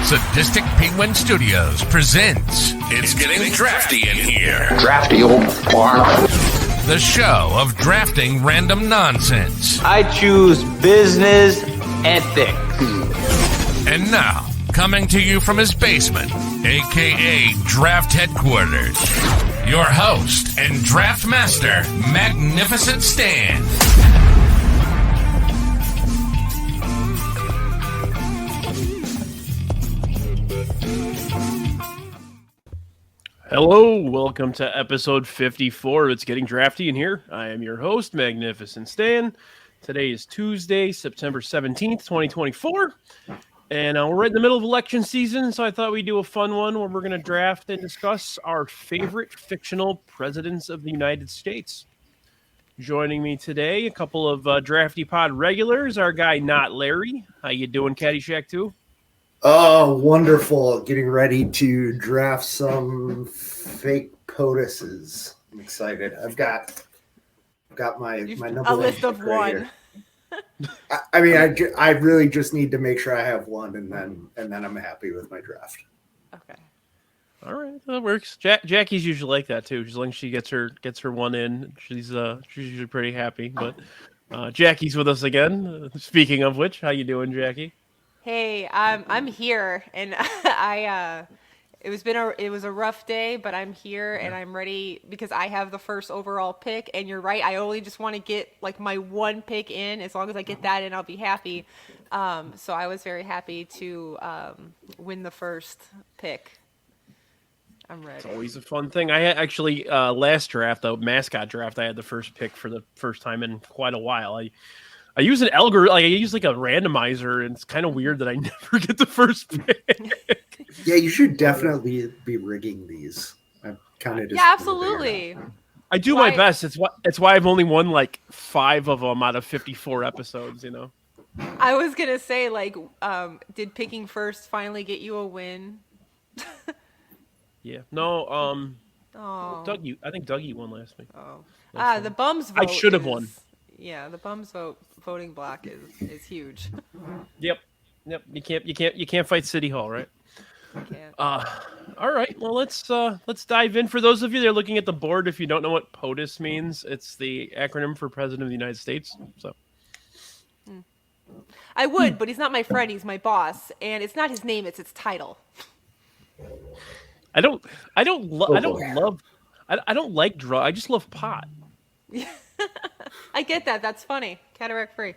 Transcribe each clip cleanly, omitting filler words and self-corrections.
Sadistic Penguin Studios presents It's Getting Drafty in Here. Drafty old barn. The show of drafting random nonsense. I choose business ethics. And now, coming to you from his basement, a.k.a. Draft Headquarters, your host and draft master, Magnificent Stan. Hello, welcome to episode 54 of It's Getting Drafty in Here. I am your host, Magnificent Stan. Today is Tuesday, September 17th, 2024. And we're right in the middle of election season, so I thought we'd do a fun one where we're going to draft and discuss our favorite fictional presidents of the United States. Joining me today, a couple of Drafty Pod regulars, our guy Not Larry. How you doing, Caddyshack 2? Oh, wonderful. Getting ready to draft some fake POTUSes. I'm excited. I've got my number a list of right one. I mean, I really just need to make sure I have one, and then I'm happy with my draft. Okay. All right, that works. Jackie's usually like that too. As long as she gets her one in, she's usually pretty happy. But Jackie's with us again. Speaking of which, how you doing, Jacki? Hey, I'm here, and it was a rough day, but I'm here and I'm ready because I have the first overall pick. And you're right, I only just want to get like my one pick in. As long as I get that in, I'll be happy. So I was very happy to win the first pick. I'm ready. It's always a fun thing. I actually last draft, the mascot draft, I had the first pick for the first time in quite a while. I use an algorithm, like I use like a randomizer, and it's kind of weird that I never get the first pick. Yeah, you should definitely be rigging these. I'm kind of Yeah, absolutely. I do my best. It's why I've only won like 5 of them out of 54 episodes. You know. I was gonna say, like, did picking first finally get you a win? Yeah. No. Oh. I think Dougie won last week. Oh. The bums vote. I should have won. Yeah, the bums voting block is huge. Yep. You can't fight City Hall, right? Can't. All right. Well, let's dive in. For those of you that are looking at the board, if you don't know what POTUS means, it's the acronym for President of the United States. So. I would, but he's not my friend. He's my boss, and it's not his name; it's its title. I don't like drug. I just love pot. I get that. That's funny. Cataract free.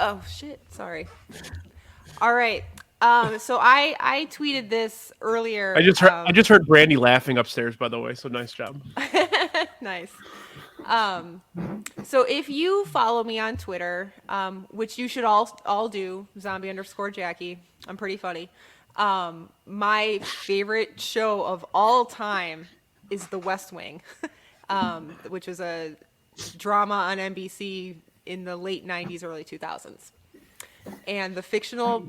Oh shit. Sorry. All right. So I tweeted this earlier. I just heard Brandy laughing upstairs, by the way. So nice job. Nice. So if you follow me on Twitter, which you should all do, zombie_Jacki. I'm pretty funny. My favorite show of all time is The West Wing, which was a drama on NBC in the late 90s, early 2000s. And the fictional,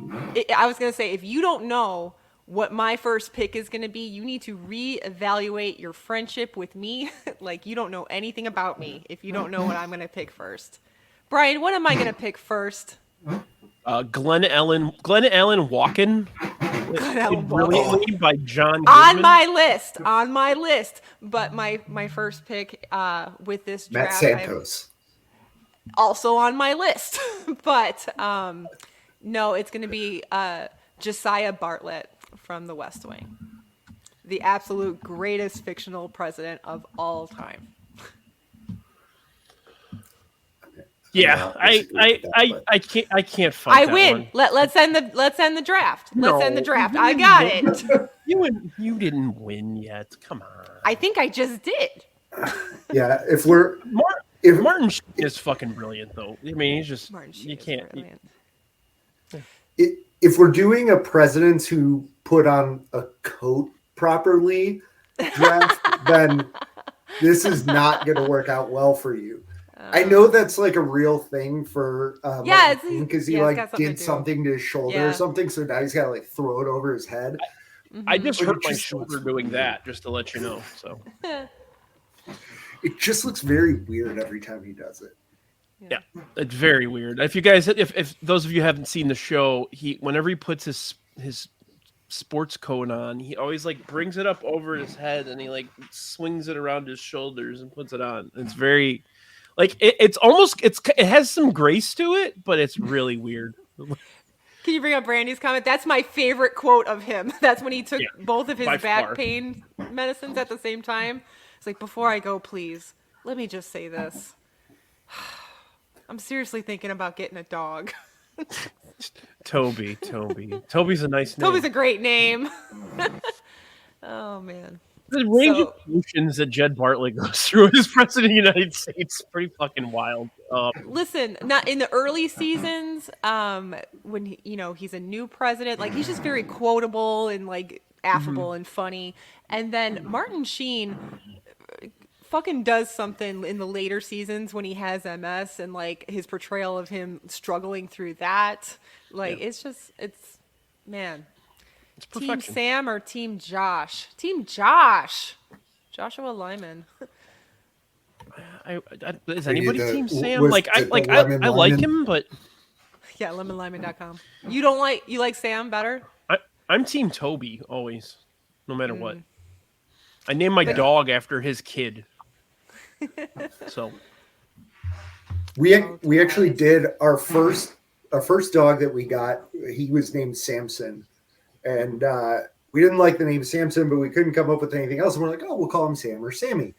I was going to say, if you don't know what my first pick is going to be, you need to reevaluate your friendship with me. Like, you don't know anything about me if you don't know what I'm going to pick first. Brian, what am I going to pick first? Glenn Allen Walken. Brilliantly by John Goodman. On my list. But my first pick with this draft, Matt Santos. Also on my list. But no, it's going to be Josiah Bartlet from The West Wing, the absolute greatest fictional president of all time. Yeah, I can't fight. I win. Let's end the draft. Let's end the draft. I got it. You didn't win yet. Come on. I think I just did. Yeah, if Martin Sheen is fucking brilliant, though. I mean, he's just you can't. If we're doing a presidents who put on a coat properly draft, then this is not going to work out well for you. I know that's like a real thing for because he did something to his shoulder or something, so now he's got to like throw it over his head. I just hurt my shoulder doing that, just to let you know. So it just looks very weird every time he does it. Yeah, it's very weird. If you guys, if those of you haven't seen the show, whenever he puts his sports coat on, he always like brings it up over his head and he like swings it around his shoulders and puts it on. It's very like it has some grace to it, but it's really weird. Can you bring up Brandy's comment? That's my favorite quote of him. That's when he took both of his back pain medicines at the same time. It's like, before I go, please, let me just say this. I'm seriously thinking about getting a dog. Toby. Toby's a nice name. Toby's a great name. Oh, man. The range of emotions that Jed Bartlett goes through as president of the United States is pretty fucking wild. Listen, not in the early seasons, when he's a new president, like he's just very quotable and like affable and funny. And then Martin Sheen fucking does something in the later seasons when he has MS and like his portrayal of him struggling through that. Like it's man. It's Team Sam or Team Josh? Team Josh. Joshua Lyman. Is anybody Team Sam? I like him, but yeah, lemonlyman.com. You like Sam better? I'm Team Toby always, no matter what. I named my dog after his kid. So we actually did our first dog that we got. He was named Samson, and we didn't like the name Samson, but we couldn't come up with anything else. And we're like, oh, we'll call him Sam or Sammy.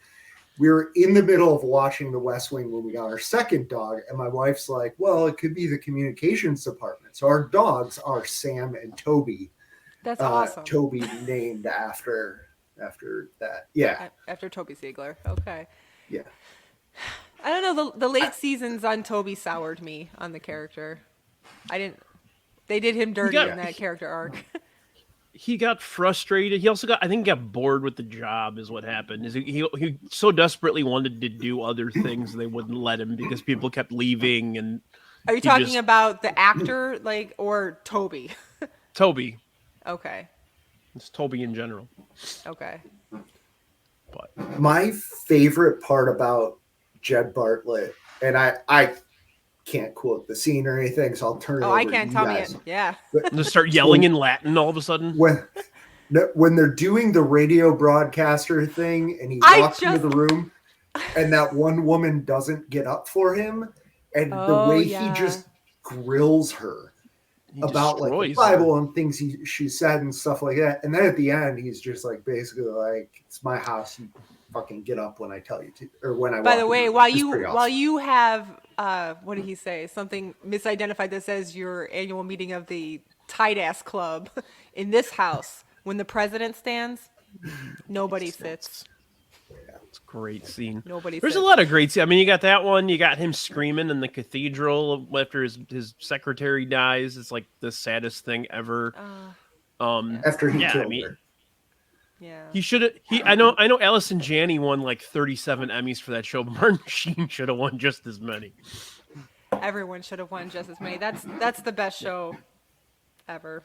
We were in the middle of watching The West Wing when we got our second dog, and my wife's like, well, it could be the communications department. So our dogs are Sam and Toby. That's awesome. Toby named after that. Yeah. After Toby Ziegler. Okay. Yeah. I don't know. The late seasons on Toby soured me on the character. They did him dirty in that character arc. He got frustrated. He also got bored with the job is what happened. He so desperately wanted to do other things they wouldn't let him because people kept leaving. And are you talking about the actor, or Toby? Toby. Okay. It's Toby in general. Okay. But my favorite part about Jed Bartlett, and I can't quote the scene or anything, so I'll turn it over I can't to tell you guys. me it. Yeah. Just start yelling in Latin all of a sudden. When they're doing the radio broadcaster thing and he walks into the room and that one woman doesn't get up for him, and the way he just grills her about like the Bible and things she said and stuff like that. And then at the end, he's just like basically like, it's my house. You fucking get up when I tell you to, or when I. By the way, while you have what did he say? Something misidentified that says your annual meeting of the Tight Ass Club in this house. When the president stands, nobody sits. It's a great scene. There's a lot of great scenes. I mean, you got that one. You got him screaming in the cathedral after his secretary dies. It's like the saddest thing ever. After he killed her. Yeah. He should have. I know. Allison Janney won like 37 Emmys for that show, but Martin Sheen should have won just as many. Everyone should have won just as many. That's the best show ever.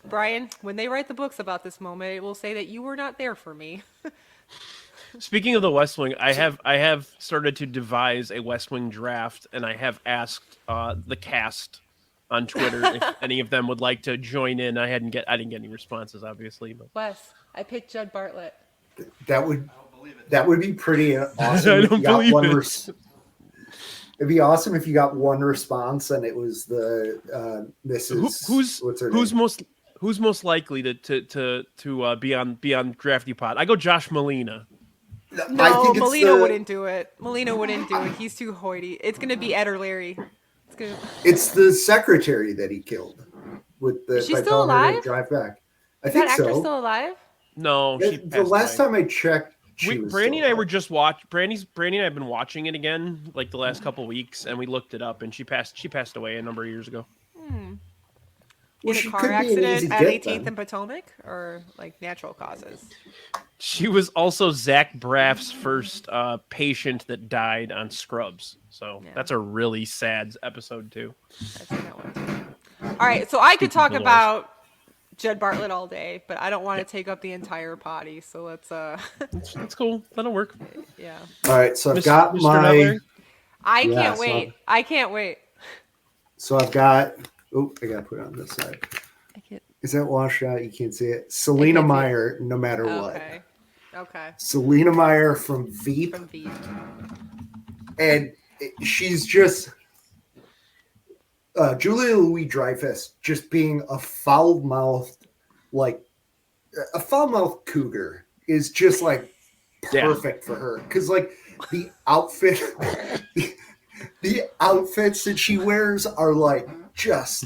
Brian, when they write the books about this moment, it will say that you were not there for me. Speaking of the West Wing, I have started to devise a West Wing draft, and I have asked the cast on Twitter if any of them would like to join in. I didn't get any responses, obviously. But Wes, I picked Judd Bartlett. That would be pretty awesome. I don't believe it. It'd be awesome if you got one response and it was the Mrs. Who's most likely to be on Drafty Pod? I go Josh Molina. No, Molina wouldn't do it. Molina wouldn't do it. He's too hoity. It's gonna be Ed or Larry. It's the secretary that he killed with the. Is she still alive? Drive back. I Is think that so. actor still alive? No, the last time I checked. Brandy and I were just Brandy and I have been watching it again like the last couple weeks, and we looked it up, and she passed away a number of years ago. In a car accident at 18th and Potomac, or like natural causes? She was also Zach Braff's first patient that died on Scrubs, so that's a really sad episode too. I've seen that one too. All right, so I could talk about Jed Bartlett all day, but I don't want to take up the entire potty. So let's That's cool. That'll work. yeah. All right, so I've Mr. got Mr. my. Nutler? I Yeah, can't so- wait. I can't wait. So I've got. Oh, I gotta put it on this side. I can't. Is that washed out? You can't see it. Selena can't see it. Meyer, no matter what. Okay. Okay. Selena Meyer from Veep, From Veep. and she's just Julia Louis-Dreyfus, just being a foul-mouthed, like a foul-mouthed cougar, is just like perfect for her. Because like the outfit, the outfits that she wears are like just.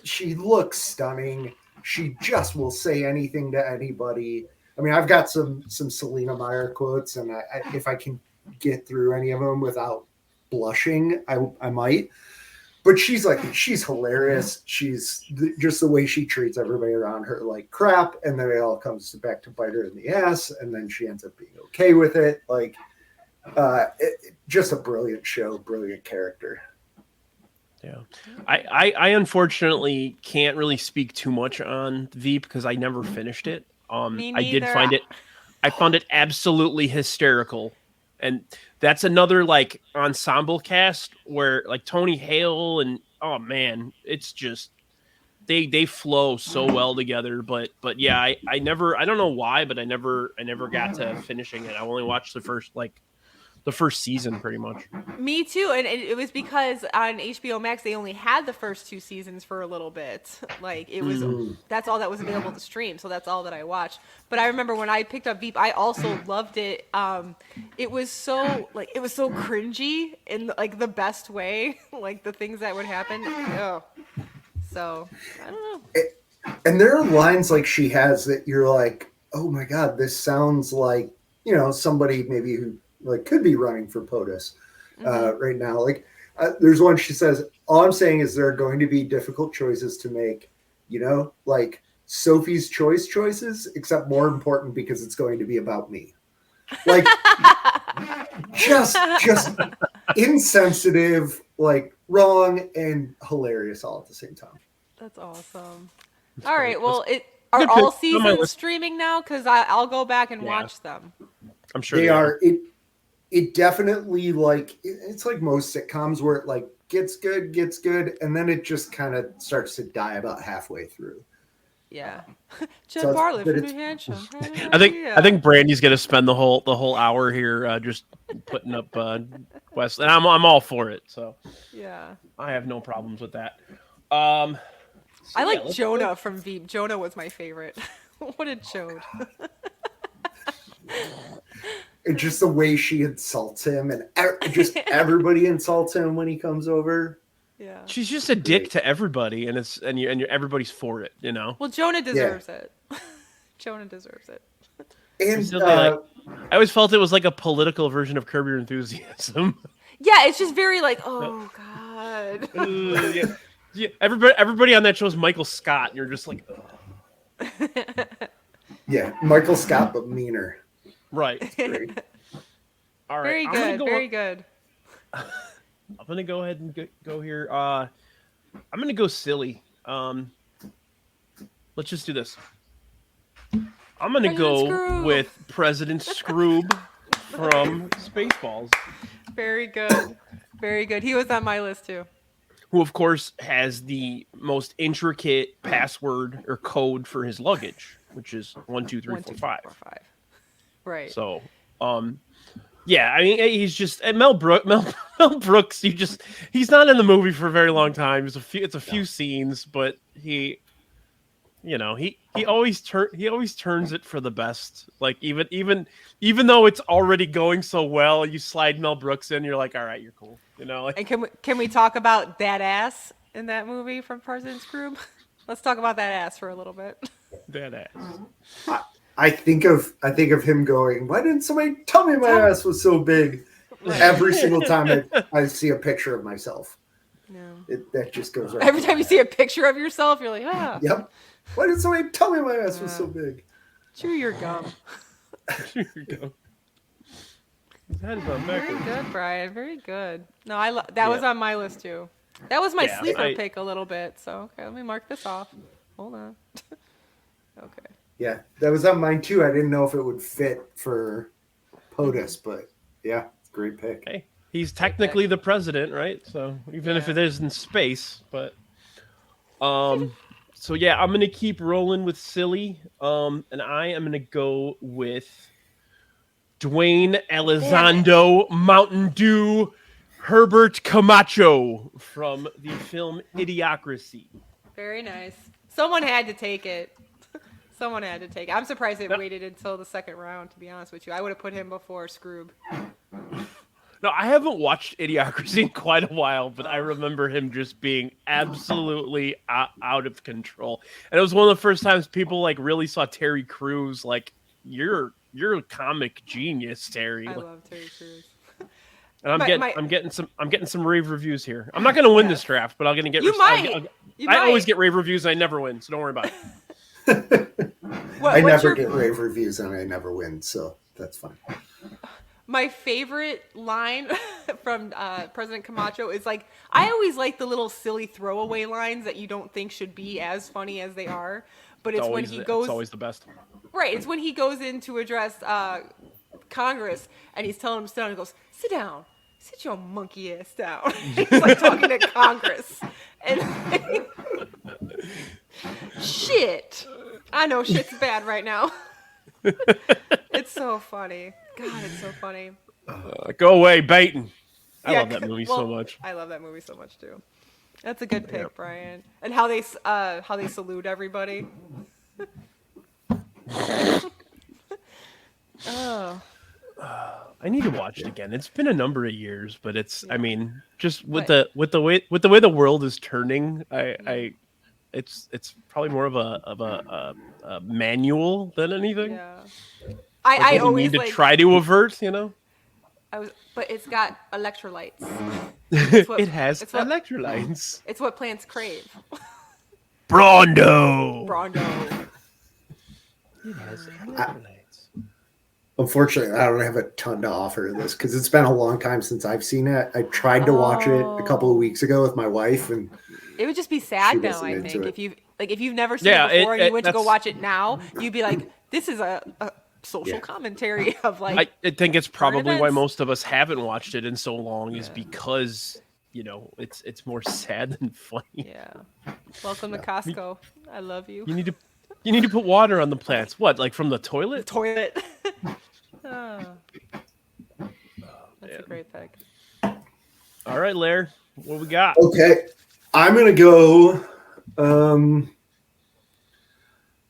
She looks stunning. She just will say anything to anybody. I mean, I've got some Selena Meyer quotes, and if I can get through any of them without blushing, I might. But she's hilarious. She's just the way she treats everybody around her like crap, and then it all comes back to bite her in the ass, and then she ends up being okay with it. Like, just a brilliant show, brilliant character. Yeah, I unfortunately can't really speak too much on Veep because I never finished it. Me I did neither. I found it absolutely hysterical, and that's another like ensemble cast where like Tony Hale and oh man, it's just they flow so well together. But yeah, I don't know why, but I never got to finishing it. I only watched the first season pretty much. Me too, and it was because on HBO Max they only had the first 2 seasons for a little bit. Like it was, that's all that was available to stream, so that's all that I watched. But I remember when I picked up Veep, I also loved it. It was so cringy in like the best way, like the things that would happen. Oh. So I don't know. And there are lines like she has that you're like, oh my god, this sounds like somebody maybe who like could be running for POTUS right now. Like there's one she says, all I'm saying is there are going to be difficult choices to make, like Sophie's choices, except more important because it's going to be about me. Like just insensitive, like wrong and hilarious all at the same time. That's awesome. All right, well, are all seasons streaming now? Because I'll go back and watch them. I'm sure they are. It definitely it's like most sitcoms where it like gets good, and then it just kind of starts to die about halfway through. Yeah, Jed Bartlett from New Hampshire. I think Brandy's gonna spend the whole hour here just putting up quests, and I'm all for it. So yeah, I have no problems with that. I like Jonah from Veep. Jonah was my favorite. What a chode. It's just the way she insults him, and just everybody insults him when he comes over. Yeah, she's just a dick to everybody, and everybody's for it, Well, Jonah deserves it. Jonah deserves it. And I always felt it was like a political version of Curb Your Enthusiasm. Yeah, it's just very like, oh god. Yeah. Everybody on that show is Michael Scott, and you're just like, yeah, Michael Scott, but meaner. Right. All right. Very good. I'm gonna go ahead and go here. I'm gonna go silly. Let's just do this. I'm gonna go with President Scroob from Spaceballs. Very good. Very good. He was on my list too. Who, of course, has the most intricate password or code for his luggage, which is 1, 2, 3, 4, 5. Right. So, yeah, I mean, he's just Mel Brooks. He's not in the movie for a very long time. It's a few scenes, but he always turns it for the best. Like even though it's already going so well, you slide Mel Brooks in, you're like, all right, you're cool. And can we talk about that ass in that movie from President Scroob? Let's talk about that ass for a little bit. That ass. I think of him going, why didn't somebody tell me my ass was so big? Right. Every single time I see a picture of myself. Yeah. That just goes right. Every time you see a picture of yourself, you're like, ah. Yep. Why did somebody tell me my ass was so big? Chew your gum. Chew your gum. Very good, Brian. Very good. No, that was on my list too. That was my sleeper pick a little bit. So okay, let me mark this off. Hold on. Okay. Yeah, that was on mine too. I didn't know if it would fit for POTUS, but yeah, great pick. Hey, he's technically the president, right? So even if it is in space, but so yeah, I'm gonna keep rolling with silly. And I am gonna go with Dwayne Elizondo Mountain Dew Herbert Camacho from the film Idiocracy. Very nice. Someone had to take it. Someone had to take it. I'm surprised it waited until the second round, to be honest with you. I would have put him before Scroob. No, I haven't watched Idiocracy in quite a while, but I remember him just being absolutely out of control. And it was one of the first times people like really saw Terry Crews like, you're a comic genius, Terry. I love Terry Crews. And I'm getting some rave reviews here. I'm not going to win this draft, but I'm going to get. You might. I always get rave reviews, and I never win, so don't worry about it. I never get rave reviews, and I never win, so that's fine. My favorite line from President Camacho is like, I always like the little silly throwaway lines that you don't think should be as funny as they are, but it's when he goes. It's always the best. Right, it's when he goes in to address Congress, and he's telling him to sit down. He goes, "Sit down, sit your monkey ass down." He's like talking to Congress, and shit. I know shit's bad right now. It's so funny. God, it's so funny. Go away, Baton. I love that movie so much. I love that movie so much too. That's a good pick, Brian. And how they salute everybody. Oh. I need to watch it again. It's been a number of years, but it's. I mean, just with the way the world is turning, it's probably more of a manual than anything. Yeah. Like I always need to try to avert, you know. But it's got electrolytes. It has electrolytes. It's what plants crave. Brondo. It has electrolytes. Unfortunately, I don't have a ton to offer to this because it's been a long time since I've seen it. I tried to watch it a couple of weeks ago with my wife, and it would just be sad now. I think if you've never seen it before and you went to go watch it now, you'd be like, "This is a social commentary of like." I think it's probably why most of us haven't watched it in so long is because it's more sad than funny. Yeah. Welcome to Costco. I love you. You need to put water on the plants. What, like from the toilet? Toilet. That's a great pick. All right, Lair, what we got? Okay, I'm gonna go. I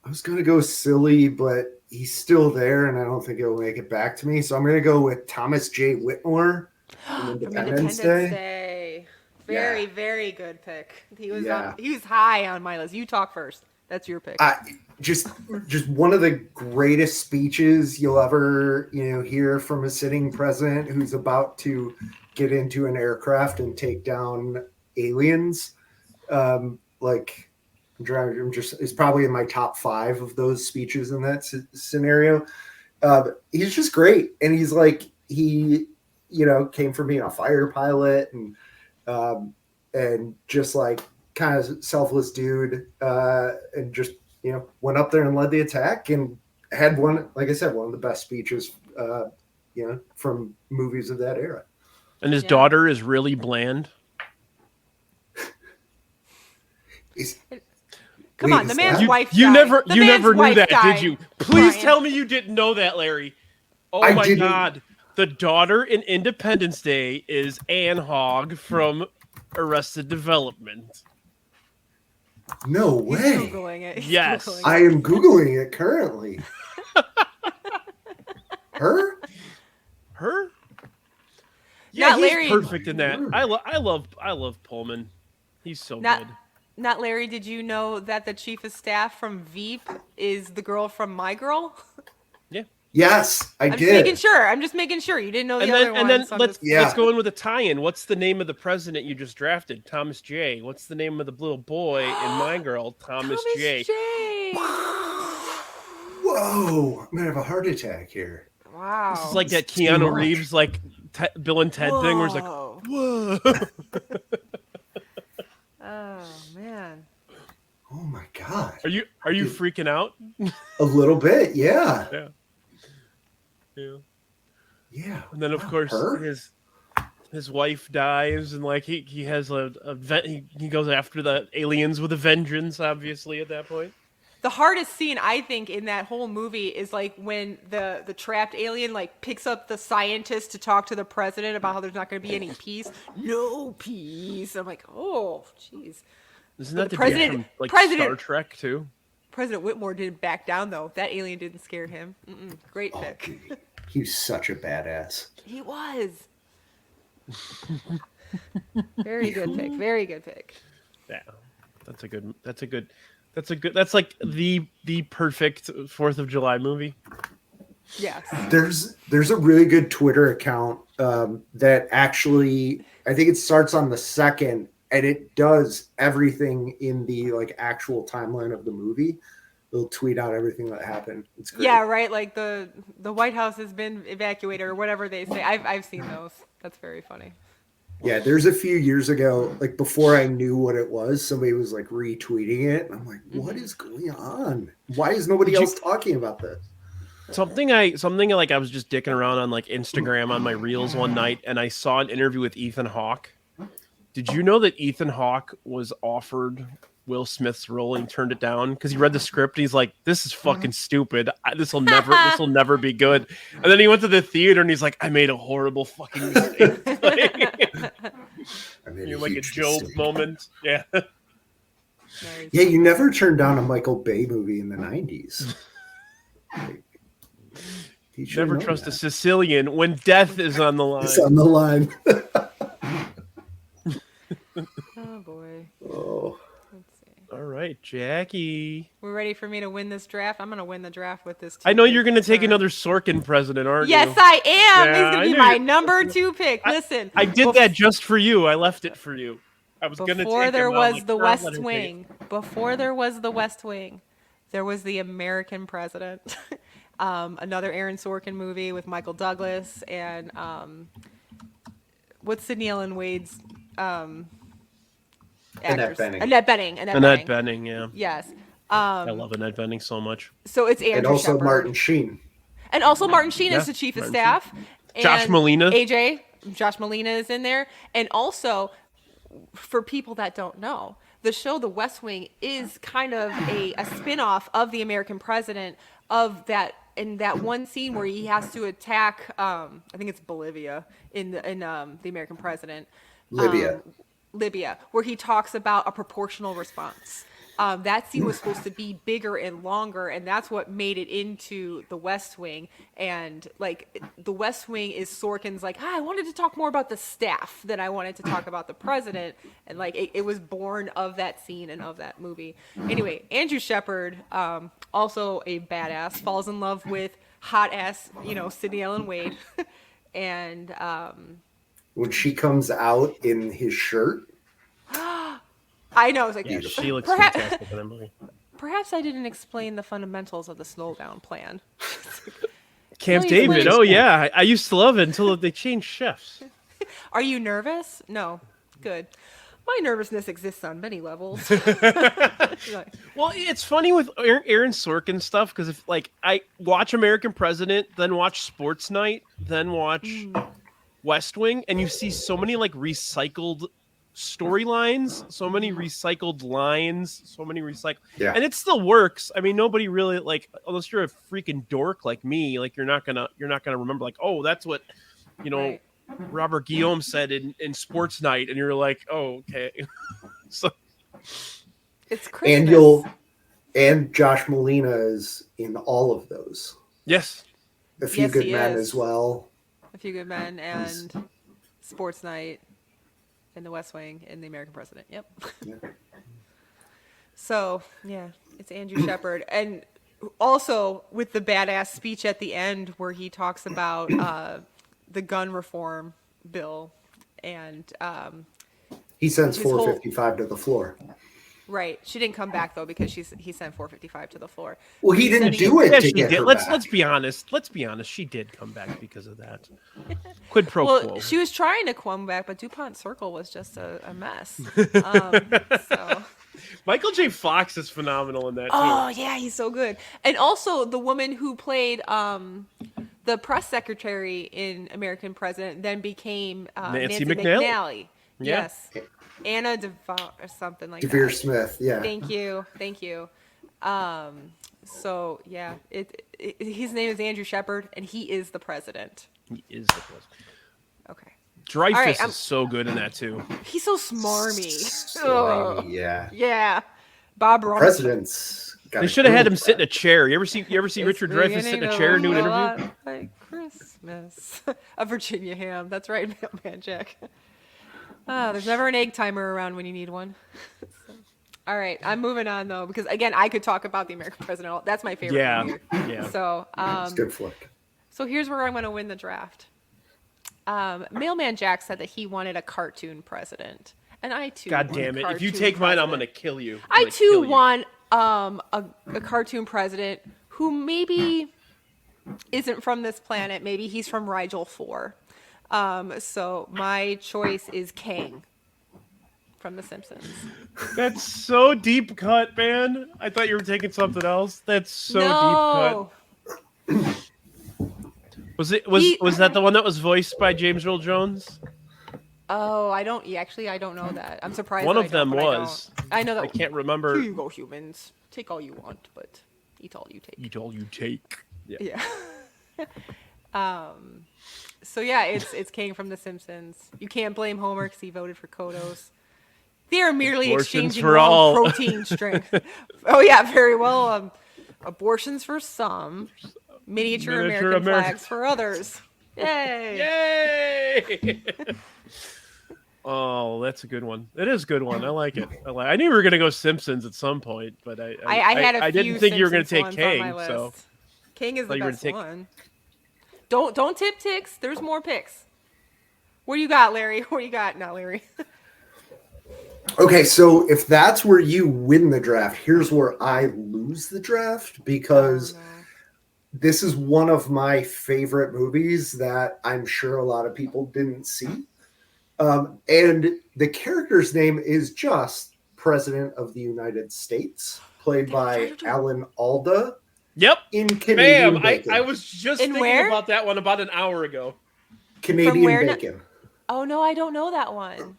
was gonna go silly, but he's still there, and I don't think he'll make it back to me. So I'm gonna go with Thomas J. Whitmore from Independence Day. Very, very good pick. He was high on my list. You talk first. That's your pick. Just one of the greatest speeches you'll ever hear from a sitting president who's about to get into an aircraft and take down aliens. It's probably in my top 5 of those speeches in that scenario. He's just great, and he's like he came from being a fighter pilot and just like kind of selfless dude, and just went up there and led the attack and had one, like I said, one of the best speeches from movies of that era. And his daughter is really bland. Come on, the man's wife died. You never knew that, died, did you? Please Brian. tell me you didn't know that, Larry. Oh my God. The daughter in Independence Day is Anne Hogg from Arrested Development. No way. He's Googling it. Yes. I am Googling it currently. Her? Yeah, Not he's Larry. perfect in that. I love Pullman. He's so good. Not Larry, did you know that the chief of staff from Veep is the girl from My Girl? Yeah. Yes, I did. I'm just making sure. You didn't know the other one. And then so let's go in with a tie-in. What's the name of the president you just drafted? Thomas J. What's the name of the little boy in My Girl? Thomas J. Whoa, I'm gonna have a heart attack here. Wow. This is like that Keanu Reeves, like Bill and Ted thing, where it's like, whoa. Oh man. Oh my God. Are you freaking out? A little bit, yeah. Yeah. And then of course his wife dies, and like he has he goes after the aliens with a vengeance, obviously, at that point. The hardest scene, I think, in that whole movie is like when the trapped alien like picks up the scientist to talk to the president about how there's not going to be any peace. No peace. I'm like, oh, jeez. Isn't that the president from like Star Trek too? President Whitmore didn't back down though. That alien didn't scare him. Great pick. He's such a badass. He was. Very good pick. Very good pick. Yeah, that's like the perfect 4th of July movie. Yes. There's a really good Twitter account that actually, I think it starts on the 2nd, and it does everything in the like actual timeline of the movie. They'll tweet out everything that happened. It's great. Yeah, right. Like the White House has been evacuated or whatever they say. I've seen those. That's very funny. Yeah, there's a few years ago, like before I knew what it was, somebody was like retweeting it, and I'm like, what is going on? Why is nobody else talking about this? Something like I was just dicking around on like Instagram on my reels one night, and I saw an interview with Ethan Hawke. Did you know that Ethan Hawke was offered Will Smith's role and he turned it down because he read the script and he's like, this is fucking stupid. This will never be good. And then he went to the theater and he's like, I made a horrible fucking mistake. You're like a Job moment. Yeah. Nice. Yeah, you never turned down a Michael Bay movie in the 90s. Never trust a Sicilian when death is on the line. It's on the line. Oh boy. Oh. Let's see. All right, Jackie. We're ready for me to win this draft. I'm gonna win the draft with this. I know you're gonna take another Sorkin president, aren't you? Yes, I am. Yeah, He's gonna be my number 2 pick. Listen, I did that just for you. I left it for you. I was gonna take before there him, was like, the West Wing. Before there was the West Wing, there was the American President. Another Aaron Sorkin movie with Michael Douglas and what's Sidney Ellen Wade's actress? Annette Bening. Yeah. Yes. I love Annette Bening so much. So it's Andrew And also Shepard. Martin Sheen. And also Martin Sheen Yeah, is the chief of Martin staff. Josh And Molina. Josh Molina is in there. And also, for people that don't know, the show The West Wing is kind of a spin-off of The American President, of that in that one scene where he has to attack I think it's Bolivia in The American President. Libya, where he talks about a proportional response. That scene was supposed to be bigger and longer, and that's what made it into The West Wing. And like The West Wing is Sorkin's like, I wanted to talk more about the staff than I wanted to talk about the president, and like it was born of that scene and of that movie. Anyway, Andrew Shepard, also a badass, falls in love with hot ass, Sidney Ellen Wade, and When she comes out in his shirt. I know. It's like, Yeah, she looks fantastic in that movie. Perhaps I didn't explain the fundamentals of the Snowdown plan. Camp Please, David. please. Oh yeah, I used to love it until they changed chefs. Are you nervous? No. Good. My nervousness exists on many levels. Well, it's funny with Aaron Sorkin stuff because if like I watch American President, then watch Sports Night, then watch West Wing, and you see so many like recycled storylines, so many recycled lines, so many recycled, and it still works. I mean, nobody really like, unless you're a freaking dork like me, like you're not gonna remember like, oh, that's what Right. Robert Guillaume said in Sports Night, and you're like, oh, okay. So It's Christmas. And Josh Molina is in all of those. yes, A Few Yes, Good he Men is. as well. A Few Good Men and Sports Night and The West Wing and The American President. Yep. Yeah. So, yeah, it's Andrew Shepard. And also with the badass speech at the end where he talks about the gun reform bill and He sends his whole- 455 to the floor. Right. She didn't come back though because he sent 455 to the floor. Well, he didn't do Yeah, it to she get did. her Let's back. be honest. Let's be honest. She did come back because of that. Quid pro quo. Well, she was trying to come back, but DuPont Circle was just a mess. So. Michael J. Fox is phenomenal in that too. Oh yeah, he's so good. And also the woman who played the press secretary in American President then became Nancy Nancy McNally? McNally. Yeah. Yes. Anna DeVere or something like Devere that. Smith, yeah. Thank you. So yeah, his name is Andrew Shepard, and he is the president. He is the president. Okay. Dreyfus All right, is so good in that too. He's so smarmy. Slimy, yeah. Yeah. Bob Ross. Presidents. They should have had him sit in a chair. You ever see Richard Dreyfuss sit in a chair and do an interview? Like Christmas. A Virginia ham. That's right, Mailman Jack. There's never an egg timer around when you need one. All right, I'm moving on though because again, I could talk about the American President. That's my favorite movie. Yeah. So, It's a good flick. so here's where I'm going to win the draft. Mailman Jack said that he wanted a cartoon president, and I too. God want a damn it! If you cartoon take mine, I'm president. gonna kill you. I too want a cartoon president who maybe isn't from this planet. Maybe he's from Rigel 4. So my choice is Kang from The Simpsons. That's so deep cut, man. I thought you were taking something else. That's so deep cut. Was that the one that was voiced by James Earl Jones? Oh, I don't know that. I'm surprised. One that of them I don't, was. I know that. I can't remember. Here you go, humans. Take all you want, but eat all you take. Eat all you take. Yeah. So yeah, it's Kang from The Simpsons. You can't blame Homer because he voted for Kodos. They are merely Abortions exchanging for raw all. protein strength. Oh yeah, very well. Abortions for some, miniature American flags for others. Yay! Yay! Oh, that's a good one. It is a good one. I like it. I knew we were gonna go Simpsons at some point, but I had a few I didn't think you were gonna Simpsons take ones on my Kang. list. So Kang is thought the you were best gonna take- one. Don't tip ticks. There's more picks. What do you got, Larry? What do you got? Not Larry. Okay, so if that's where you win the draft, here's where I lose the draft because this is one of my favorite movies that I'm sure a lot of people didn't see. And the character's name is just President of the United States, played by Alan Alda. Yep. In Canadian Bam! Bacon. I was just In thinking where? about that one about an hour ago. Canadian where now? Bacon. Oh no, I don't know that one.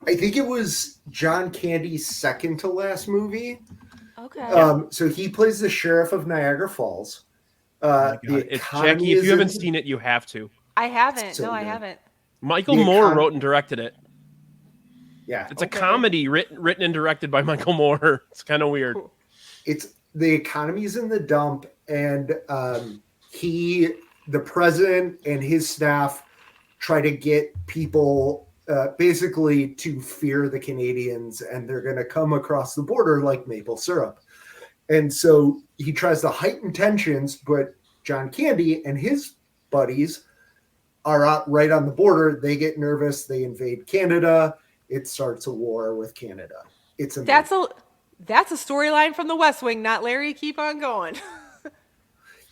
I think it was John Candy's second to last movie. Okay. So he plays the sheriff of Niagara Falls. It's Jackie. If you haven't seen it, you have to. I haven't. so No, I good. haven't. Michael The Moore econ- wrote and directed it. Yeah, It's a comedy written and directed by Michael Moore. It's kind of weird. Cool. it's the economy's in the dump, and the president and his staff try to get people basically to fear the Canadians, and they're going to come across the border like maple syrup. And so he tries to heighten tensions, but John Candy and his buddies are out right on the border. They get nervous. They invade Canada. It starts a war with Canada. It's amazing. That's a storyline from The West Wing, not Larry. Keep on going.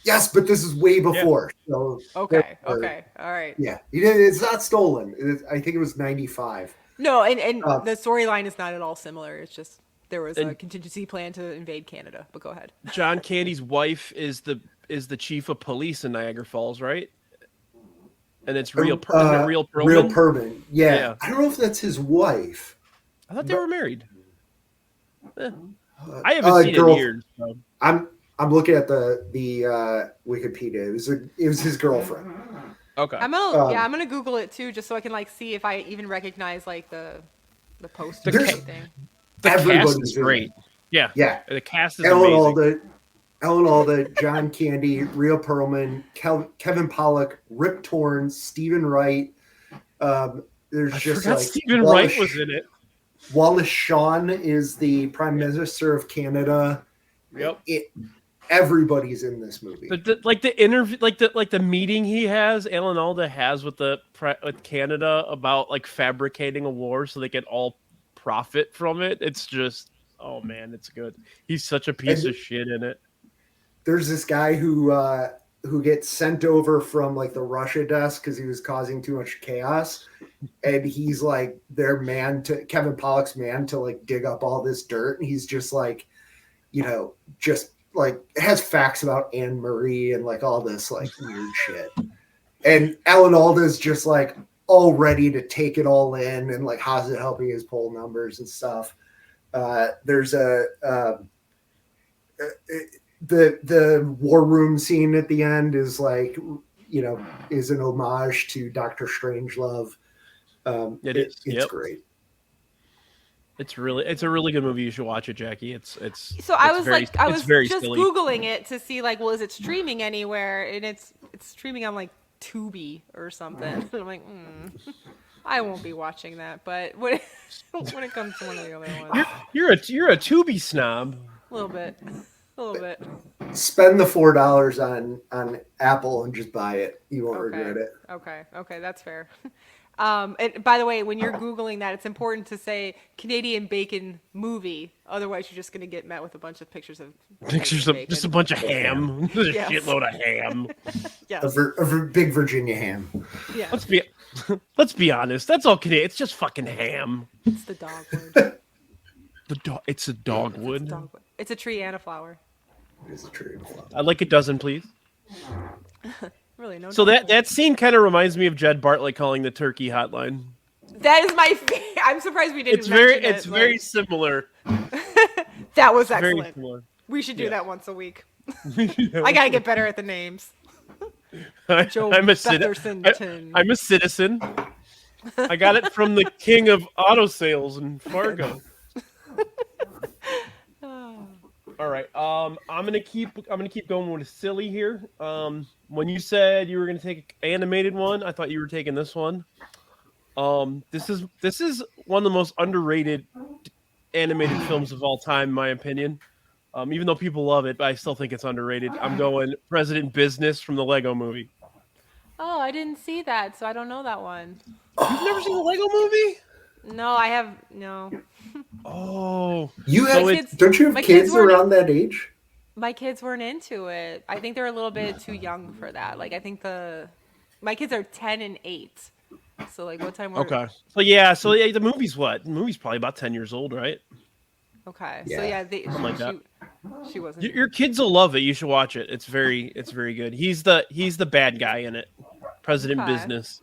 Yes, but this is way before. So Okay. All right. Yeah, it's not stolen. I think it was 95. No, and the storyline is not at all similar. It's just there was a contingency plan to invade Canada. But go ahead. John Candy's wife is the chief of police in Niagara Falls, right? And it's Real Perlman. Real Perlman. Yeah. I don't know if that's his wife. I thought they were married. I haven't seen it in years. So. I'm looking at the Wikipedia. It was his girlfriend. Okay. I'm gonna Google it too, just so I can see if I even recognize the poster thing. The cast Everybody's is great. Yeah. The cast is Ellen amazing. Alda, John Candy, Real Perlman, Kevin Pollak, Rip Torn, Stephen Wright. There's just forgot Stephen Wright was in it. Wallace Shawn is the Prime Minister of Canada. Yep. Everybody's in this movie. The interview, the meeting he has, Alan Alda has with Canada about fabricating a war so they can all profit from it. It's just Oh man, it's good. He's such a piece of shit in it. There's this guy who gets sent over from like the Russia desk because he was causing too much chaos, and he's like their man to Kevin Pollak's man to like dig up all this dirt, and he's just like, just like has facts about Anne Marie and like all this like weird shit, and Alan Alda's just like all ready to take it all in and like how's it helping his poll numbers and stuff. There's the war room scene at the end is like, is an homage to Dr. Strangelove. It's great. It's a really good movie. You should watch it, Jackie. I was just silly. Googling it to see like, well, is it streaming anywhere? And it's streaming on like Tubi or something. And I'm like, I won't be watching that. But when it comes to one of the other ones, you're a Tubi snob. A little bit. Spend the $4 on Apple and just buy it. You won't regret it. Okay, that's fair. And by the way, when you're Googling that, it's important to say Canadian bacon movie. Otherwise, you're just going to get met with a bunch of pictures of just a bunch of ham. Yes. A shitload of ham. Yes. A big Virginia ham. Yeah. Let's be honest. That's all Canadian. It's just fucking ham. It's the dogwood. It's a dogwood. It's a tree and a flower. It is a tree and a flower. I'd like a dozen, please. Really, no. So that scene kind of reminds me of Jed Bartlett calling the turkey hotline. That is my favorite. I'm surprised we didn't. It's very similar. That was excellent. Very similar. We should do that once a week. I gotta get better at the names. I'm a citizen. I got it from the king of auto sales in Fargo. All right. I'm gonna keep going with a silly here. When you said you were gonna take an animated one, I thought you were taking this one. This is one of the most underrated animated films of all time, in my opinion. Even though people love it, but I still think it's underrated. I'm going President Business from the Lego Movie. Oh, I didn't see that, so I don't know that one. You've never seen the Lego Movie? No, I have no. Oh, you have? Don't you have kids around that age? My kids weren't into it. I think they're a little bit too young for that. Like, I think my kids are 10 and 8. So, like, what time? Okay. So the movie's what? The movie's probably about 10 years old, right? Okay. Yeah. So yeah, something like that. She wasn't. Your kids will love it. You should watch it. It's very good. He's the bad guy in it, President Business.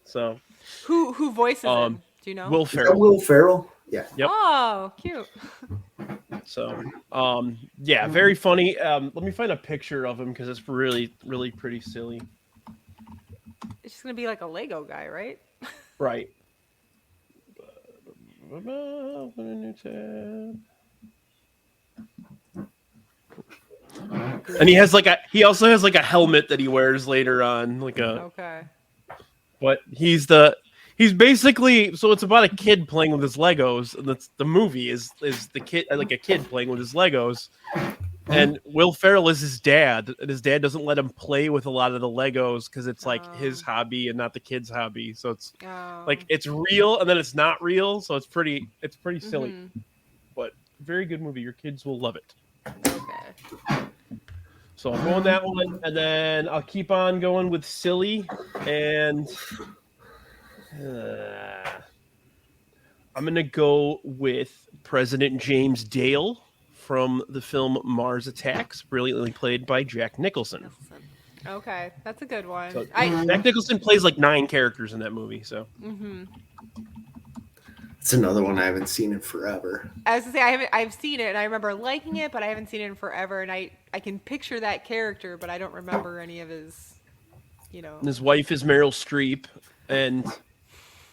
So. Who voices him? Do you know? Will Ferrell. Yeah. Yep. Oh, cute. So, very funny. Let me find a picture of him because it's really, really pretty silly. It's just gonna be like a Lego guy, right? Right. And he also has like a helmet that he wears later on, Okay. But he's basically, so it's about a kid playing with his Legos, and the movie is the kid, like a kid playing with his Legos, and Will Ferrell is his dad, and his dad doesn't let him play with a lot of the Legos because it's like his hobby and not the kid's hobby. So it's like it's real and then it's not real, so it's pretty silly, but very good movie. Your kids will love it. Okay. So I'm going that one, and then I'll keep on going with silly, and I'm going to go with President James Dale from the film Mars Attacks, brilliantly played by Jack Nicholson. Okay, that's a good one. So, Jack Nicholson plays like 9 characters in that movie, so. It's another one I haven't seen in forever. I was gonna say I've seen it and I remember liking it, but I haven't seen it in forever, and I can picture that character, but I don't remember any of his, And his wife is Meryl Streep, and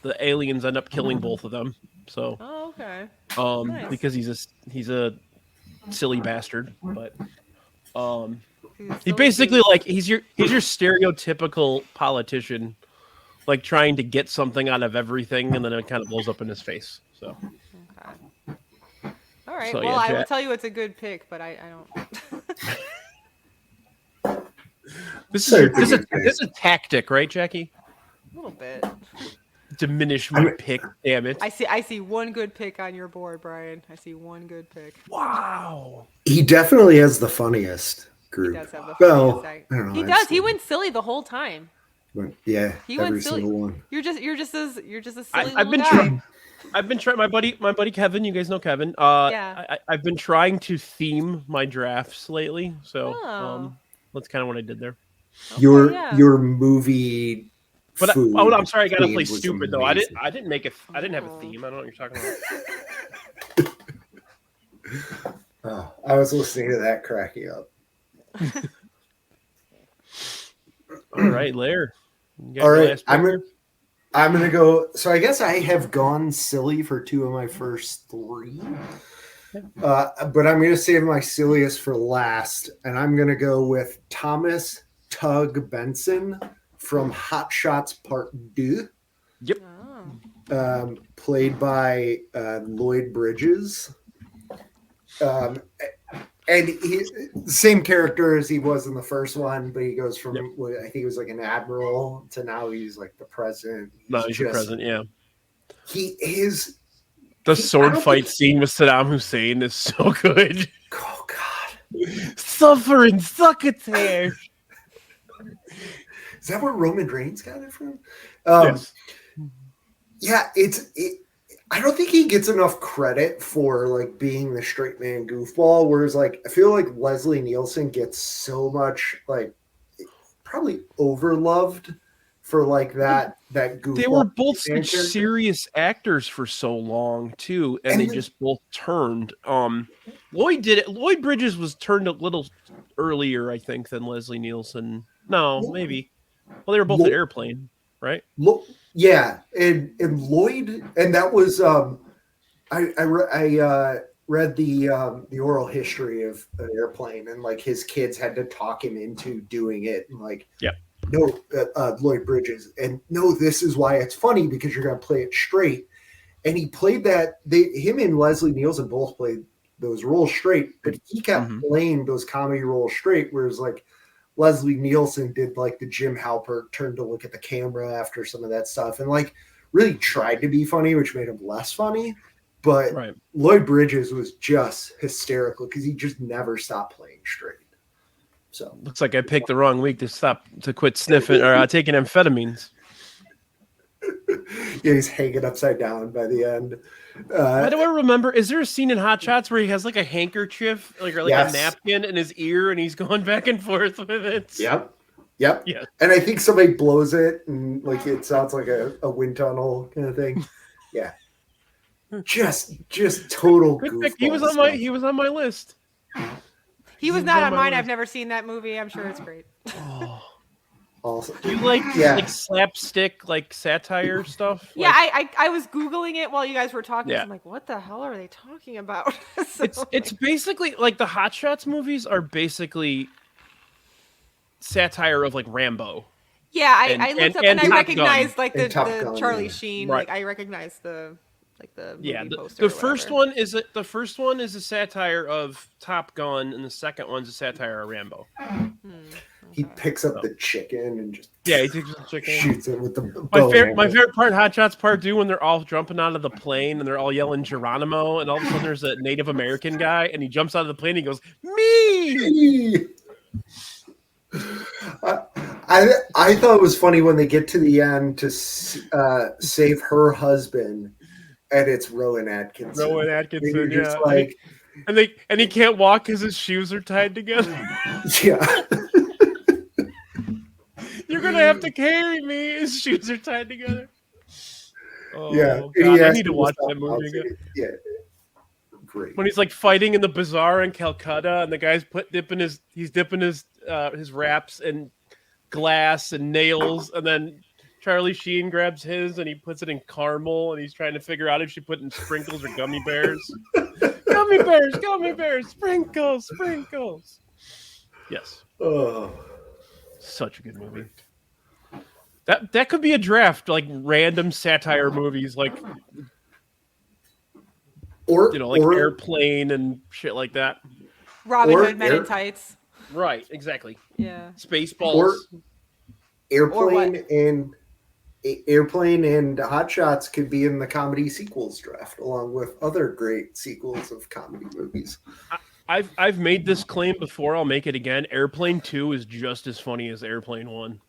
the aliens end up killing both of them. So. Oh, okay. Nice. Because he's a silly bastard, but he basically he's your stereotypical politician, like trying to get something out of everything, and then it kind of blows up in his face. So, okay. All right. So, well, I will tell you it's a good pick, but I don't. This is a tactic, right, Jackie? A little bit. diminish my pick. Damn it! I see one good pick on your board, Brian. I see one good pick. Wow. He definitely has the funniest group. He does have the Well, funniest I don't know. He does. He went silly the whole time. But yeah, He every went silly. single one. You're just a silly I've little been guy. I've been trying. My buddy Kevin. You guys know Kevin. Yeah. I've been trying to theme my drafts lately. So Oh. that's kind of what I did there. Your movie. But food I'm sorry. I gotta theme play was stupid though. amazing. I didn't have a theme. I don't know what you're talking about. Oh, I was listening to that cracking up. All right, Lair. All right, I'm gonna go. So I guess I have gone silly for 2 of my first 3, but I'm gonna save my silliest for last, and I'm gonna go with Thomas Tug Benson from Hot Shots Part 2. Yep. Played by Lloyd Bridges. And he same character as he was in the first one, but he goes from I think he was like an admiral to now he's like the president. He's the president. Yeah. He is. The sword fight scene with Saddam Hussein is so good. Oh God! Suffering succotash. Is that where Roman Reigns got it from? Yes. Yeah, I don't think he gets enough credit for like being the straight man goofball. Whereas like I feel like Leslie Nielsen gets so much like probably overloved for like that goofball. They were both such serious actors for so long too, and they just both turned. Lloyd did it. Lloyd Bridges was turned a little earlier, I think, than Leslie Nielsen. No, maybe. Well, they were both an Airplane, right? Yeah, and Lloyd, and that was I read the oral history of an Airplane, and like his kids had to talk him into doing it, and like no, Lloyd Bridges, and no, this is why it's funny because you're gonna play it straight, and he played that. Him and Leslie Nielsen both played those roles straight, but he kept playing those comedy roles straight, whereas like Leslie Nielsen did like the Jim Halpert turn to look at the camera after some of that stuff and like really tried to be funny, which made him less funny. But Lloyd Bridges was just hysterical because he just never stopped playing straight. So looks like I picked the wrong week to quit sniffing or taking amphetamines. Yeah, he's hanging upside down by the end. Why do I remember? Is there a scene in Hot Shots where he has like a handkerchief, like a napkin in his ear, and he's going back and forth with it? Yep. Yeah. And I think somebody blows it, and like it sounds like a wind tunnel kind of thing. Yeah. Just total. He was on my list. He was not on mine. I've never seen that movie. I'm sure it's great. Oh. Awesome. Do you like slapstick, like satire stuff? Yeah, I was Googling it while you guys were talking. Yeah. So I'm like, what the hell are they talking about? It's basically like the Hot Shots movies are basically satire of like Rambo. Yeah, I looked up and I recognized like the Charlie Sheen. Right. Like I recognized the movie poster. The first one is a satire of Top Gun, and the second one's a satire of Rambo. He picks up the chicken and just he takes the chicken, shoots it with the my favorite part, Hot Shots Part 2, when they're all jumping out of the plane and they're all yelling Geronimo, and all of a sudden there's a Native American guy and he jumps out of the plane and he goes, "Me!" I thought it was funny when they get to the end to save her husband, and it's Rowan Atkinson. Yeah. Like, and he can't walk because his shoes are tied together. Yeah. You're gonna have to carry me. His shoes are tied together. Oh, yeah. God, I need to watch that movie again. Yeah. Great. When he's like fighting in the bazaar in Calcutta, and the guy's dipping his wraps in glass and nails, and then Charlie Sheen grabs his and he puts it in caramel, and he's trying to figure out if she put in sprinkles or gummy bears. Gummy bears, sprinkles. Yes. Oh. Such a good movie. That could be a draft, like random satire movies, like or Airplane and shit like that. Robin Hood Men in Tights. Right, exactly. Yeah. Spaceballs. Or Airplane and Airplane and Hot Shots could be in the comedy sequels draft, along with other great sequels of comedy movies. I've made this claim before. I'll make it again. Airplane 2 is just as funny as Airplane 1.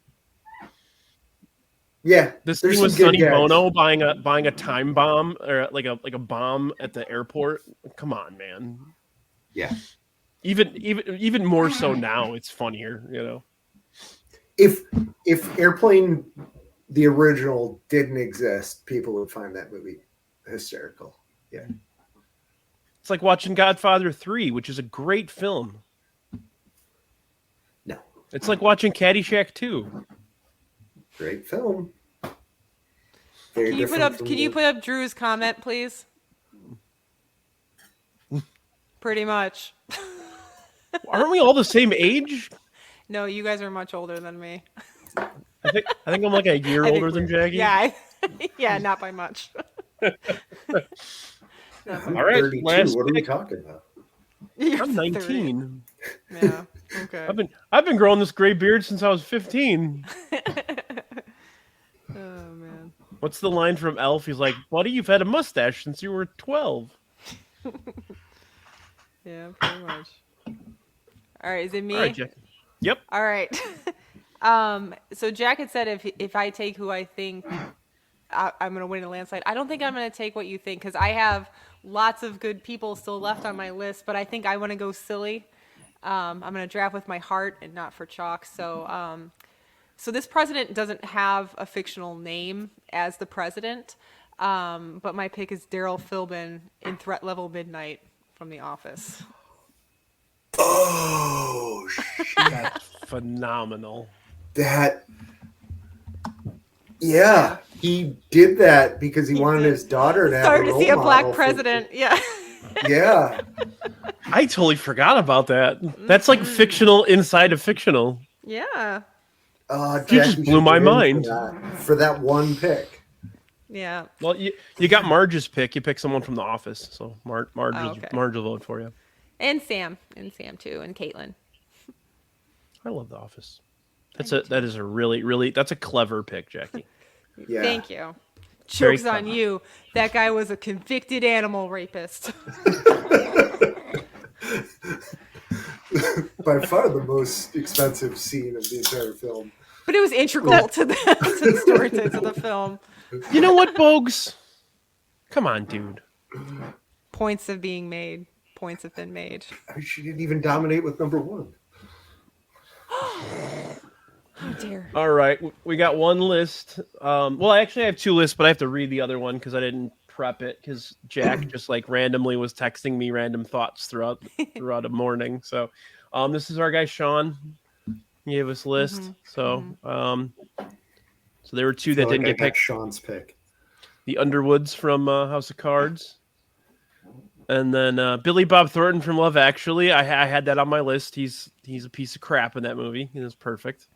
Yeah, This there's thing with some good Sonny gags. Bono buying a time bomb or like a bomb at the airport. Come on, man. Yeah. Even more so now, it's funnier, you know. If Airplane, the original, didn't exist, people would find that movie hysterical. Yeah. It's like watching Godfather 3, which is a great film. No. It's like watching Caddyshack 2. Great film. Can you put up Drew's comment, please? Pretty much. Aren't we all the same age? No, you guys are much older than me. I think I'm like a year older than Jacki. Yeah, yeah, not by much. All right, 32. last What are we pick. talking about? I'm 19. Yeah. Okay. I've been growing this gray beard since I was 15. Oh man. What's the line from Elf? He's like, "Buddy, you've had a mustache since you were 12." Yeah, pretty much. All right, is it me? All right, Jack. Yep. All right. So Jack had said if I take who I think I'm going to win a landslide. I don't think I'm going to take what you think because I have lots of good people still left on my list, but I think I want to go silly. I'm going to draft with my heart and not for chalk. So this president doesn't have a fictional name as the president, but my pick is Daryl Philbin in Threat Level Midnight from The Office. Oh, shit. Phenomenal. Yeah, he did that because he wanted his daughter to have Started a to role see a black model president. Yeah. Yeah. I totally forgot about that. That's like fictional inside of fictional. Yeah. You just blew my mind. For that one pick. Yeah. Well, you got Marge's pick. You picked someone from The Office, so Marge okay. will vote for you. And Sam too, and Caitlin. I love The Office. That is a really that's a clever pick, Jacki. Yeah. Thank you. Very Joke's on clever. you. That guy was a convicted animal rapist. By far the most expensive scene of the entire film. But it was integral to the story to the film. You know what, Bogues? Come on, dude. Points have been made. She didn't even dominate with number one. Oh dear. All right, we got one list. Well, I actually have two lists, but I have to read the other one because I didn't prep it because Jack just like randomly was texting me random thoughts throughout the morning. So, this is our guy Sean. He gave us a list. Mm-hmm. So, so there were two that didn't get picked. Sean's pick. The Underwoods from House of Cards, and then Billy Bob Thornton from Love Actually. I had that on my list. He's a piece of crap in that movie. He was perfect.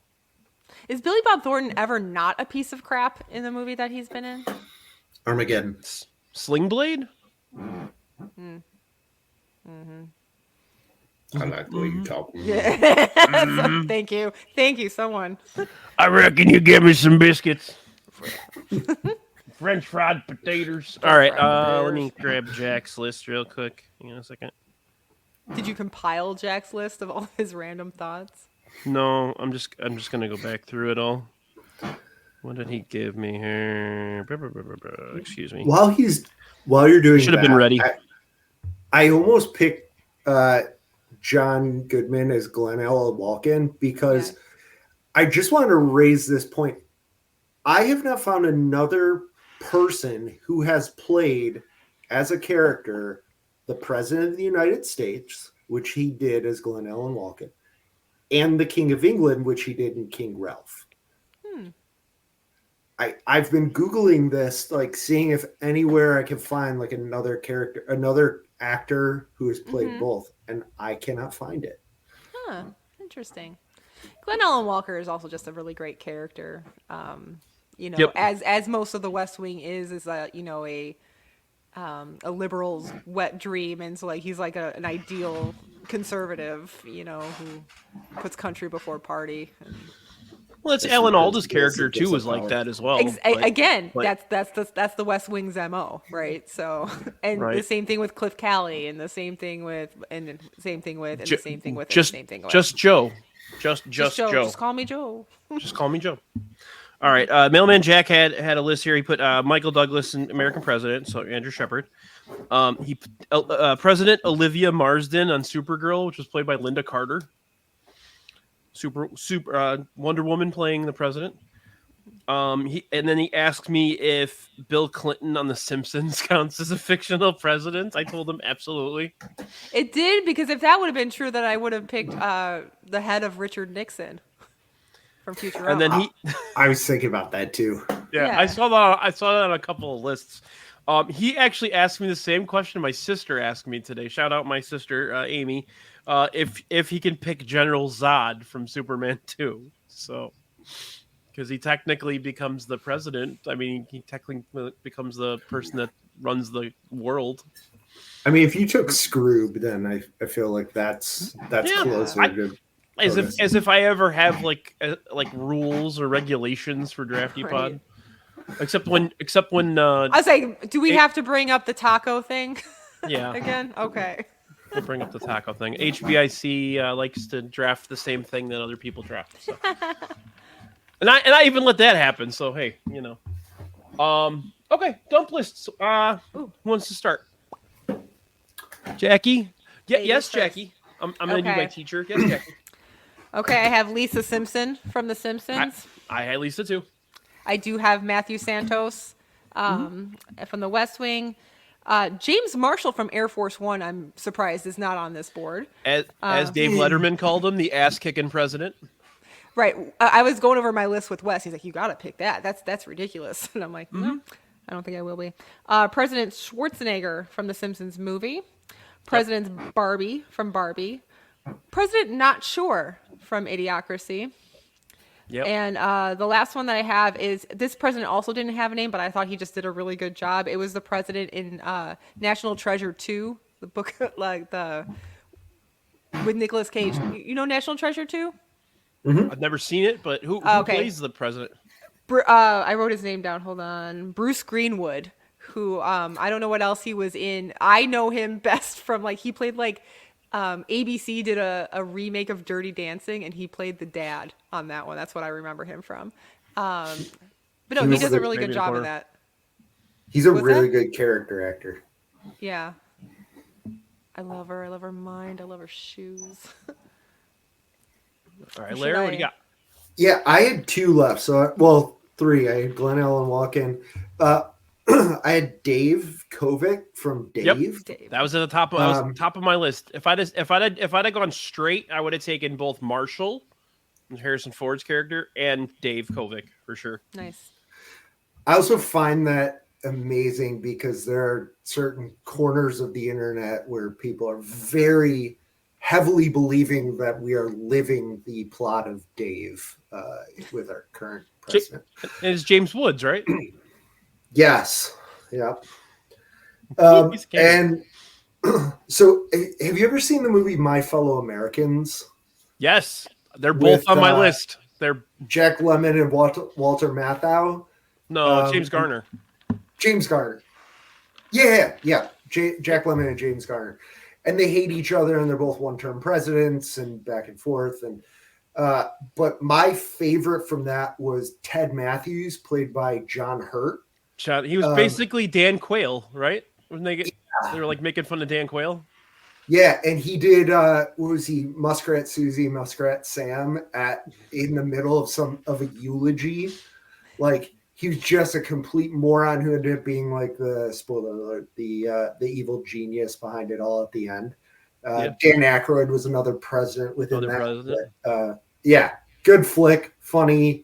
Is Billy Bob Thornton ever not a piece of crap in the movie that he's been in? Armageddon. Sling Blade? I like the way you talk. Thank you, someone. I reckon you give me some biscuits. French fried potatoes. All right, let me grab Jack's list real quick. Hang on a second. Did you compile Jack's list of all his random thoughts? No, I'm just gonna go back through it all. What did he give me here? Excuse me. While you're doing Should have been ready. I almost picked John Goodman as Glenn L. Walken because I just want to raise this point. I have not found another person who has played as a character the President of the United States, which he did as Glenn Ellen Walken, and the King of England, which he did in King Ralph. I've been Googling this, like seeing if anywhere I can find like another character, another actor who has played both, and I cannot find it. Huh. Interesting. Glenn Allen Walker is also just a really great character. As most of the West Wing is a liberal's wet dream, and so like he's like an ideal conservative, who puts country before party. Well, it's That's Alan because Alda's character Wilson too was gets like power. that as well. Again, but- that's the West Wing's MO, right? So, and the Right. same thing with Cliff Calley, and the same thing with, and the same thing with, and the same thing with, and just the same thing with. just Joe, just Joe. Joe. Just call me Joe. Just call me Joe. All right. Mailman Jack had a list here. He put Michael Douglas in American President, so Andrew Shepard. He put, President Olivia Marsden on Supergirl, which was played by Linda Carter. Super Wonder Woman playing the president. And then he asked me if Bill Clinton on The Simpsons counts as a fictional president. I told him absolutely. It did, because if that would have been true, then I would have picked the head of Richard Nixon from Futurama. And then he. I was thinking about that too. Yeah, I saw that on a couple of lists. He actually asked me the same question my sister asked me today. Shout out my sister Amy. If he can pick General Zod from Superman 2. So, because he technically becomes the president. I mean, he technically becomes the person that runs the world. I mean, if you took Scroob, then I feel like that's closer to. As if I ever have like rules or regulations for Drafty Pod. Except when I was like, do we have to bring up the taco thing? Yeah. Again? Okay. We'll bring up the taco thing. HBIC likes to draft the same thing that other people draft. So. and I even let that happen. So hey, you know. Okay, dump lists. Who wants to start? Jackie? Yeah, yes, Jackie. I'm gonna do my teacher. Yes, Jackie. Okay, I have Lisa Simpson from The Simpsons. I had Lisa too. I do have Matthew Santos from The West Wing. James Marshall from Air Force One, I'm surprised, is not on this board. As Dave Letterman called him, the ass-kicking president. Right. I was going over my list with Wes. He's like, you got to pick that. That's ridiculous. And I'm like, no, I don't think I will be. President Schwarzenegger from The Simpsons movie. President Barbie from Barbie. President Not Sure from Idiocracy. Yep. And the last one that I have is, this president also didn't have a name, but I thought he just did a really good job. It was the president in National Treasure 2, the book with Nicolas Cage. You know National Treasure 2? Mm-hmm. I've never seen it, but who plays the president? I wrote his name down. Hold on. Bruce Greenwood, who I don't know what else he was in. I know him best from he played ABC did a remake of Dirty Dancing, and he played the dad on that one. That's what I remember him from. But no, he does a really good job in that. He's a really good character actor. Yeah. I love her. I love her mind. I love her shoes. All right, Larry, what do you got? Yeah, I had two left. Three. I had Glenn Allen Walken. I had Dave Kovic from Dave. Dave. That was at the top of top of my list. If I'd have gone straight, I would have taken both Marshall, Harrison Ford's character, and Dave Kovic for sure. Nice. I also find that amazing because there are certain corners of the internet where people are very heavily believing that we are living the plot of Dave with our current president. And it's James Woods, right? Yes. Yeah. And so have you ever seen the movie My Fellow Americans? Yes. They're both on my list. They're Jack Lemmon and Walter Matthau. No, James Garner. James Garner. Yeah. Jack Lemmon and James Garner. And they hate each other, and they're both one-term presidents and back and forth. And but my favorite from that was Ted Matthews, played by John Hurt. He was basically Dan Quayle, right? When they were making fun of Dan Quayle. Yeah, and he did what was he, Muskrat Susie, Muskrat Sam in the middle of a eulogy. He was just a complete moron who ended up being the spoiler alert, the evil genius behind it all at the end. Dan Aykroyd was another president within that. Yeah, good flick, funny.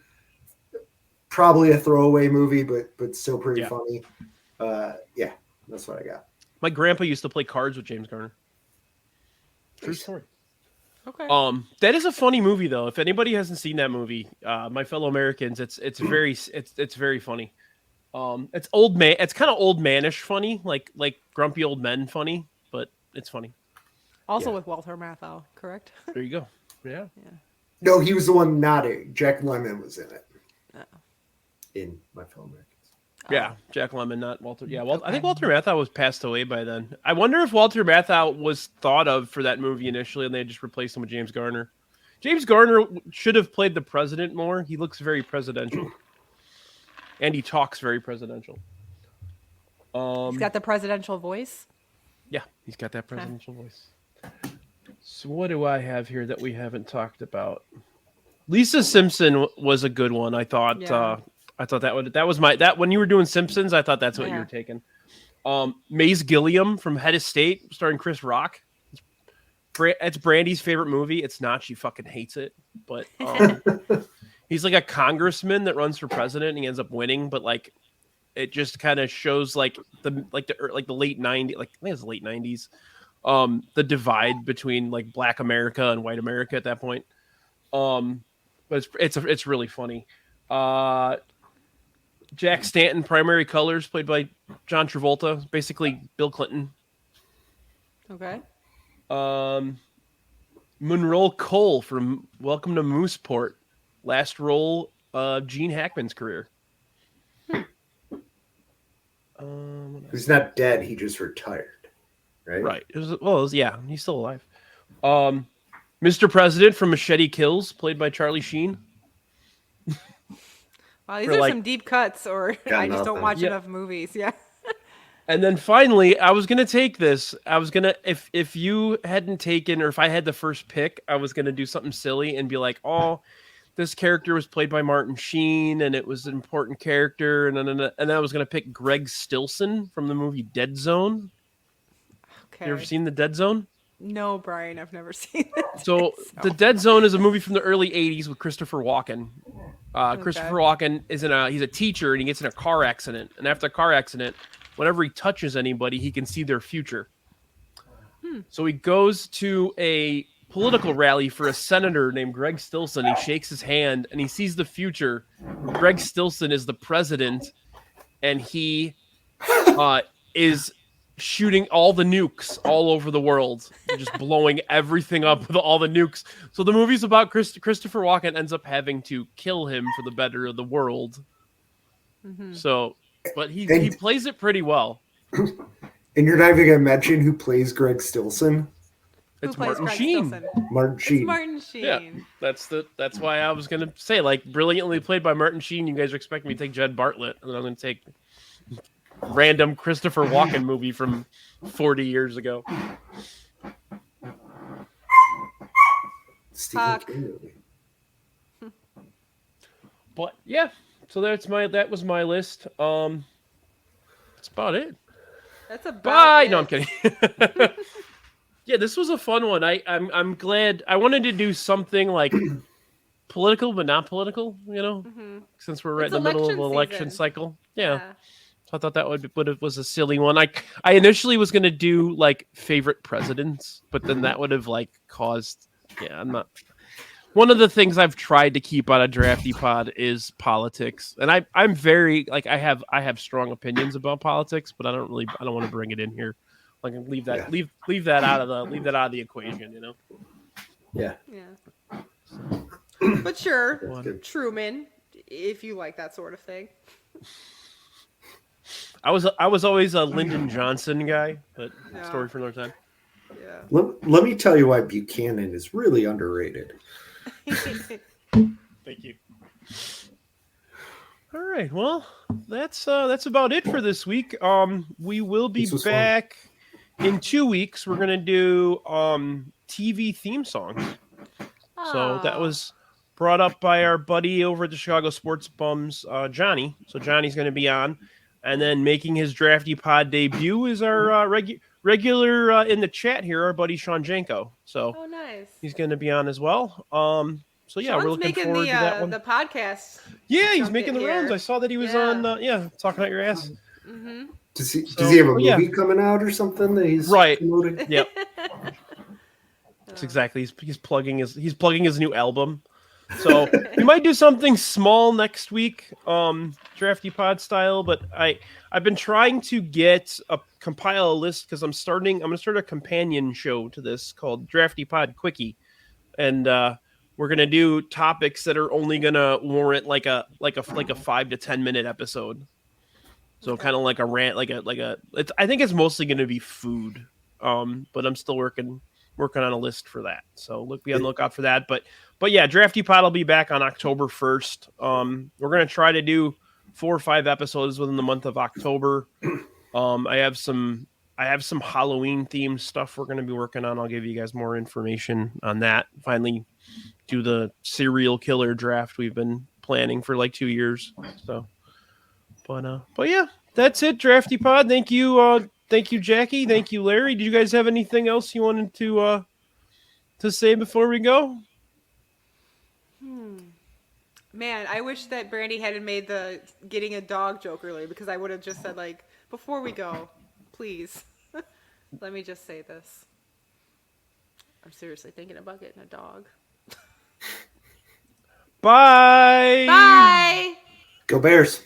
Probably a throwaway movie, but still pretty funny. That's what I got. My grandpa used to play cards with James Garner. True story. Okay. That is a funny movie though. If anybody hasn't seen that movie, My Fellow Americans, it's very funny. It's old man. It's kind of old manish funny, like grumpy old men funny, but it's funny. Also with Walter Matthau, correct? There you go. Yeah. No, he was the one nodding. Jack Lemmon was in it. In My Fellow Americans. Yeah, Jack Lemmon, not Walter. Yeah, I think Walter Matthau was passed away by then. I wonder if Walter Matthau was thought of for that movie initially, and they just replaced him with James Garner. James Garner should have played the president more. He looks very presidential, and he talks very presidential. He's got the presidential voice. Yeah, he's got that presidential voice. So what do I have here that we haven't talked about? Lisa Simpson was a good one. I thought. Yeah. I thought when you were doing Simpsons, I thought that's what you were taking. Maze Gilliam from Head of State, starring Chris Rock. It's Brandy's favorite movie. It's not. She fucking hates it. But he's like a congressman that runs for president, and he ends up winning. But like, it just kind of shows like the late 90s, like I think it's the late 90s. The divide between like Black America and White America at that point. But it's really funny. Jack Stanton, primary colors, played by John Travolta, basically Bill Clinton. Okay. Monroe Cole from Welcome to Mooseport, last role of Gene Hackman's career. He's not dead. He just retired, right? Right. Yeah, he's still alive. Mr. President from Machete Kills, played by Charlie Sheen. Wow, these are some deep cuts, or I just don't watch Yeah. enough movies. Yeah. And then finally, I was gonna take this. I was gonna if you hadn't taken, or if I had the first pick, I was gonna do something silly and be like, oh, this character was played by Martin Sheen, and it was an important character, and then I was gonna pick Greg Stilson from the movie Dead Zone. Okay. You ever seen the Dead Zone? No, Brian, I've never seen it. So the Dead Zone is a movie from the early '80s with Christopher Walken. Christopher Walken he's a teacher, and he gets in a car accident. And after a car accident, whenever he touches anybody, he can see their future. So he goes to a political rally for a senator named Greg Stilson. He shakes his hand, and he sees the future. Greg Stilson is the president, and he is shooting all the nukes all over the world, just blowing everything up with all the nukes. So the movie's about Christopher Walken ends up having to kill him for the better of the world. So, but he plays it pretty well. And you're not even gonna mention who plays Greg Stilson? It's Martin Sheen. Martin Sheen. It's Martin Sheen. Yeah, that's why I was gonna say, like, brilliantly played by Martin Sheen. You guys are expecting me to take Jed Bartlett, and I'm gonna take random Christopher Walken movie from 40 years ago. Stephen King movie. But yeah, so that was my list. That's about it. That's about Bye. it. No, I'm kidding. Yeah, this was a fun one. I'm glad. I wanted to do something like political, but not political. You know, since we're right in the middle of the election cycle. Yeah. So I thought that was a silly one. I initially was gonna do like favorite presidents, but then that would have like caused. Yeah, I'm not. One of the things I've tried to keep out of Drafty Pod is politics, and I'm very like I have strong opinions about politics, but I don't want to bring it in here. Like leave that out of the equation, you know. Yeah. Yeah. But sure, Truman, if you like that sort of thing. I was always a Lyndon Johnson guy, but story for another time. Yeah. Let me tell you why Buchanan is really underrated. Thank you. All right, well, that's about it for this week. We will be back in 2 weeks. We're gonna do TV theme songs. So that was brought up by our buddy over at the Chicago Sports Bums, Johnny. So Johnny's gonna be on, and then making his Drafty Pod debut is our regular in the chat here, our buddy Sean Janko. So nice. He's gonna be on as well. So yeah, Sean's we're looking forward to that one. The podcast. Yeah, he's making the rounds. I saw that he was on. Talking out your ass. Mm-hmm. Does he have a movie coming out or something that he's promoting? Yep. That's exactly. He's plugging his new album. So we might do something small next week, Drafty Pod style. But I've been trying to compile a list because I'm going to start a companion show to this called Drafty Pod Quickie, and we're gonna do topics that are only gonna warrant like a 5 to 10 minute episode. So kind of like a rant, I think it's mostly gonna be food. But I'm still working on a list for that. So be on the lookout for that. But yeah, Drafty Pod will be back on October 1st. We're gonna try to do 4 or 5 episodes within the month of October. I have some Halloween themed stuff we're gonna be working on. I'll give you guys more information on that. Finally do the serial killer draft we've been planning for like 2 years. So but yeah, that's it, Drafty Pod. Thank you, Jacki. Thank you, Larry. Did you guys have anything else you wanted to say before we go? Man, I wish that Brandy hadn't made the getting a dog joke earlier, because I would have just said, like, before we go, please, let me just say this. I'm seriously thinking about getting a dog. Bye. Bye. Go Bears.